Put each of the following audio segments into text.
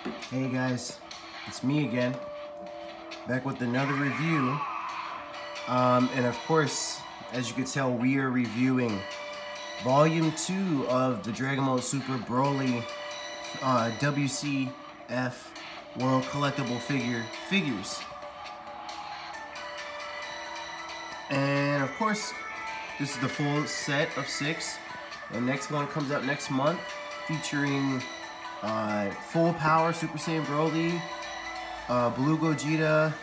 Hey guys, it's me again, back with another review. And of course, as you can tell, we are reviewing Volume 2 of the Dragon Ball Super Broly WCF World Collectible Figures. And of course, this is the full set of 6. The next one comes out next month, featuring Full Power Super Saiyan Broly, Blue Vegeta,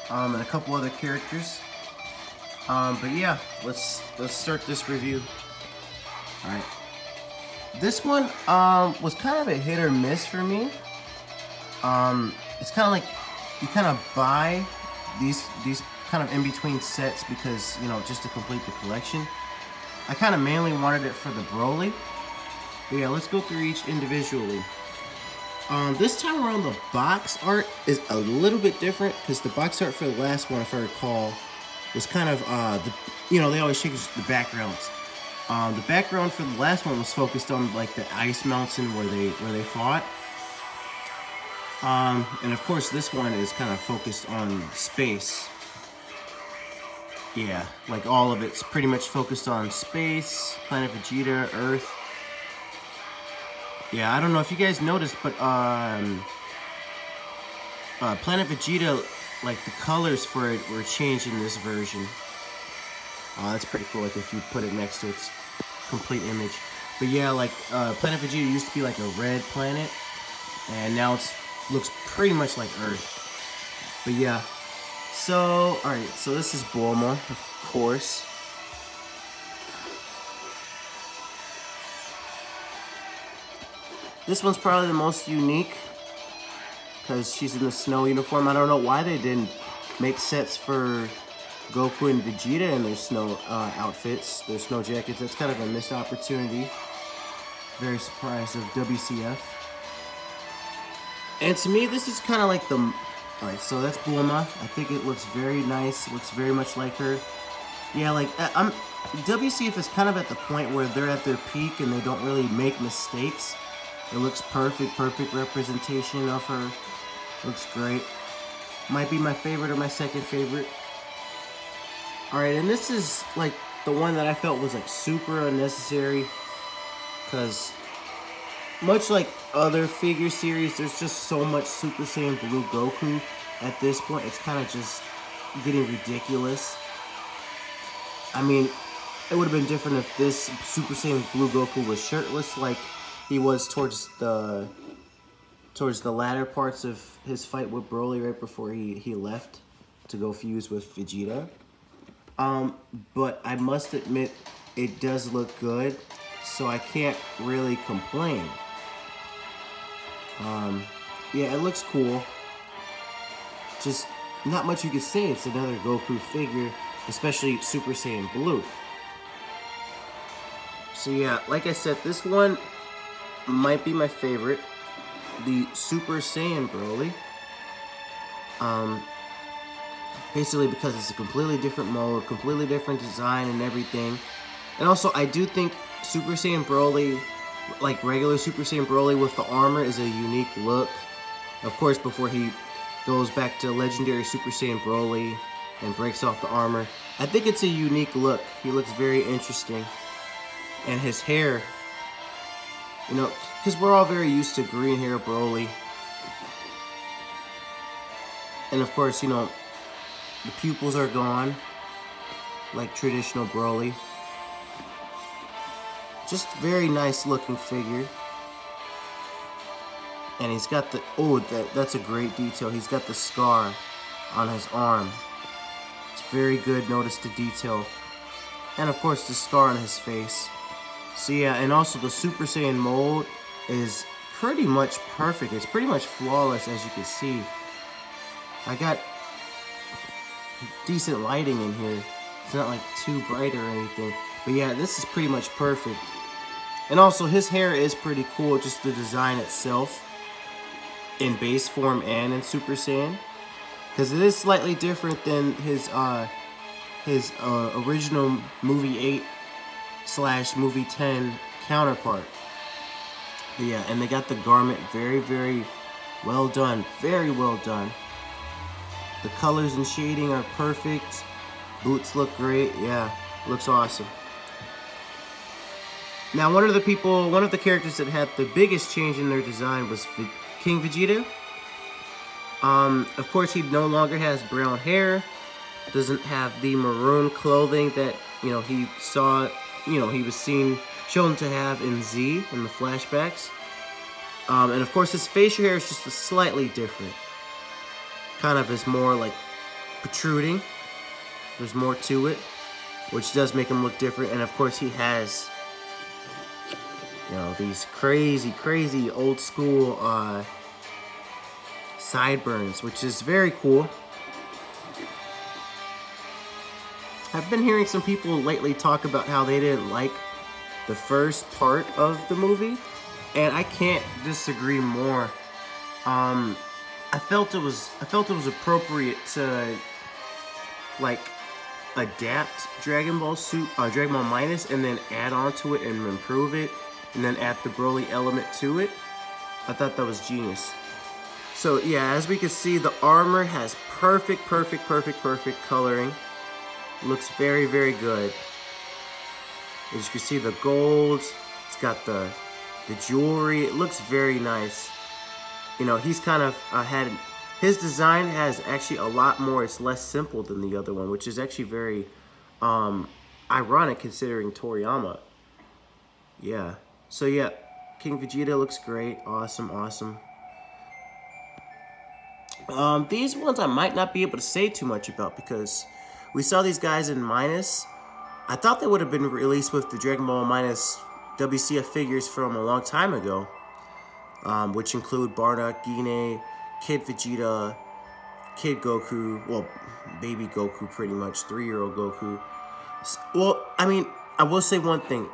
and a couple other characters. But yeah, let's start this review. All right, this one was kind of a hit or miss for me. It's kind of like you kind of buy these kind of in between sets because, you know, just to complete the collection. I kind of mainly wanted it for the Broly. But yeah, let's go through each individually. This time around, the box art is a little bit different because the box art for the last one, if I recall, was kind of they always change the backgrounds. The background for the last one was focused on like the ice mountain where they fought. And of course, this one is kind of focused on space. Yeah, like all of it's pretty much focused on space, Planet Vegeta, Earth. Yeah, I don't know if you guys noticed, but Planet Vegeta, like the colors for it were changed in this version. That's pretty cool, like if you put it next to its complete image. But yeah, like Planet Vegeta used to be like a red planet, and now it looks pretty much like Earth. But yeah. So, alright, so this is Bulma, of course. This one's probably the most unique because she's in the snow uniform. I don't know why they didn't make sets for Goku and Vegeta in their snow outfits, their snow jackets. That's kind of a missed opportunity. Very surprised of WCF. And to me, this is kind of like the... Alright, so that's Bulma. I think it looks very nice. Looks very much like her. Yeah, like, WCF is kind of at the point where they're at their peak and they don't really make mistakes. It looks perfect representation of her. Looks great. Might be my favorite or my second favorite. Alright, and this is, like, the one that I felt was, like, super unnecessary. Because... much like other figure series, there's just so much Super Saiyan Blue Goku at this point. It's kind of just getting ridiculous. I mean, it would have been different if this Super Saiyan Blue Goku was shirtless like he was towards the latter parts of his fight with Broly right before he left to go fuse with Vegeta. But I must admit, it does look good, so I can't really complain. Yeah, it looks cool. Just not much you could say. It's another Goku figure, especially Super Saiyan Blue. So yeah, like I said, this one might be my favorite. The Super Saiyan Broly. Basically because it's a completely different mode, completely different design and everything. And also, I do think Super Saiyan Broly, like regular Super Saiyan Broly with the armor, is a unique look. Of course, before he goes back to legendary Super Saiyan Broly and breaks off the armor. I think it's a unique look. He looks very interesting. And his hair, you know, because we're all very used to green hair Broly. And of course, you know, the pupils are gone, like traditional Broly. Just very nice looking figure. And he's got the, that's a great detail. He's got the scar on his arm. It's very good, notice the detail. And of course the scar on his face. So yeah, and also the Super Saiyan mold is pretty much perfect. It's pretty much flawless, as you can see. I got decent lighting in here. It's not like too bright or anything. But yeah, this is pretty much perfect. And also, his hair is pretty cool, just the design itself, in base form and in Super Saiyan. Because it is slightly different than his original movie 8 / movie 10 counterpart. But yeah, and they got the garment very, very Well done, very well done. The colors and shading are perfect. Boots look great, yeah, looks awesome. Now, one of the characters that had the biggest change in their design was King Vegeta. Of course, he no longer has brown hair, doesn't have the maroon clothing that, he saw, he was shown to have in Z in the flashbacks. And of course, his facial hair is just slightly different. Kind of is more like protruding. There's more to it, which does make him look different. And of course, he has, these crazy old school sideburns, which is very cool. I've been hearing some people lately talk about how they didn't like the first part of the movie, and I can't disagree more. I felt it was appropriate to like adapt Dragon Ball Minus, and then add on to it and improve it, and then add the Broly element to it. I thought that was genius. So yeah, as we can see, the armor has perfect coloring. Looks very good. As you can see, the gold, it's got the jewelry. It looks very nice. He's kind of his design has actually a lot more. It's less simple than the other one, which is actually very ironic considering Toriyama. Yeah. So yeah, King Vegeta looks great. Awesome. These ones I might not be able to say too much about because we saw these guys in Minus. I thought they would have been released with the Dragon Ball Minus WCF figures from a long time ago, which include Bardock, Gine, Kid Vegeta, Kid Goku, well, baby Goku pretty much, 3-year-old Goku. Well, I mean, I will say one thing.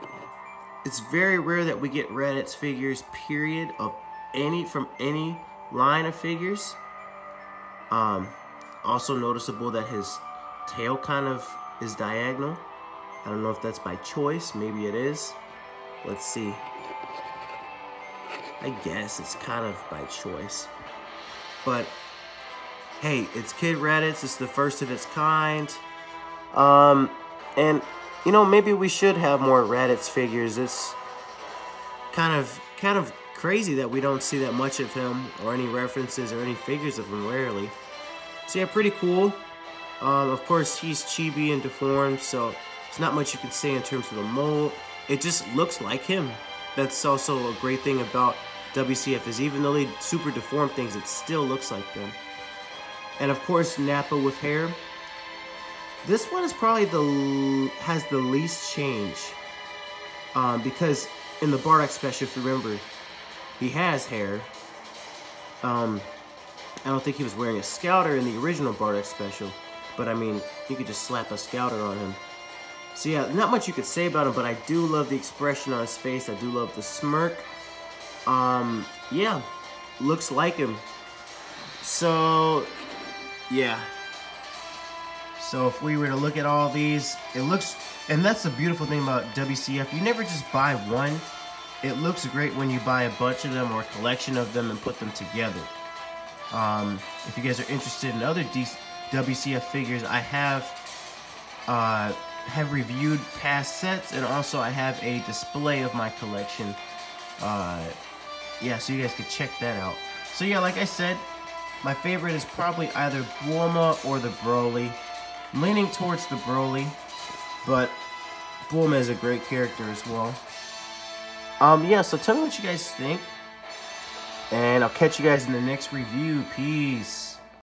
It's very rare that we get Raditz figures, period, from any line of figures. Also noticeable that his tail kind of is diagonal. I don't know if that's by choice. Maybe it is. Let's see. I guess it's kind of by choice. But, hey, it's Kid Raditz. It's the first of its kind. And, maybe we should have more Raditz figures. It's kind of crazy that we don't see that much of him or any references or any figures of him, rarely. So, yeah, pretty cool. Of course, he's chibi and deformed, so there's not much you can say in terms of the mold. It just looks like him. That's also a great thing about WCF, is even though they super deform things, it still looks like them. And of course, Nappa with hair. This one is probably has the least change, because in the Bardock special, if you remember, he has hair. I don't think he was wearing a scouter in the original Bardock special, but I mean, you could just slap a scouter on him. So yeah, not much you could say about him, but I do love the expression on his face. I do love the smirk. Yeah, looks like him. So, yeah. So if we were to look at all these, it looks, and that's the beautiful thing about WCF, you never just buy one. It looks great when you buy a bunch of them or a collection of them and put them together. If you guys are interested in other WCF figures, I have reviewed past sets, and also I have a display of my collection. Yeah, so you guys can check that out. So yeah, like I said, my favorite is probably either Bulma or the Broly. I'm leaning towards the Broly, but Bulma is a great character as well. Yeah, so tell me what you guys think, and I'll catch you guys in the next review. Peace.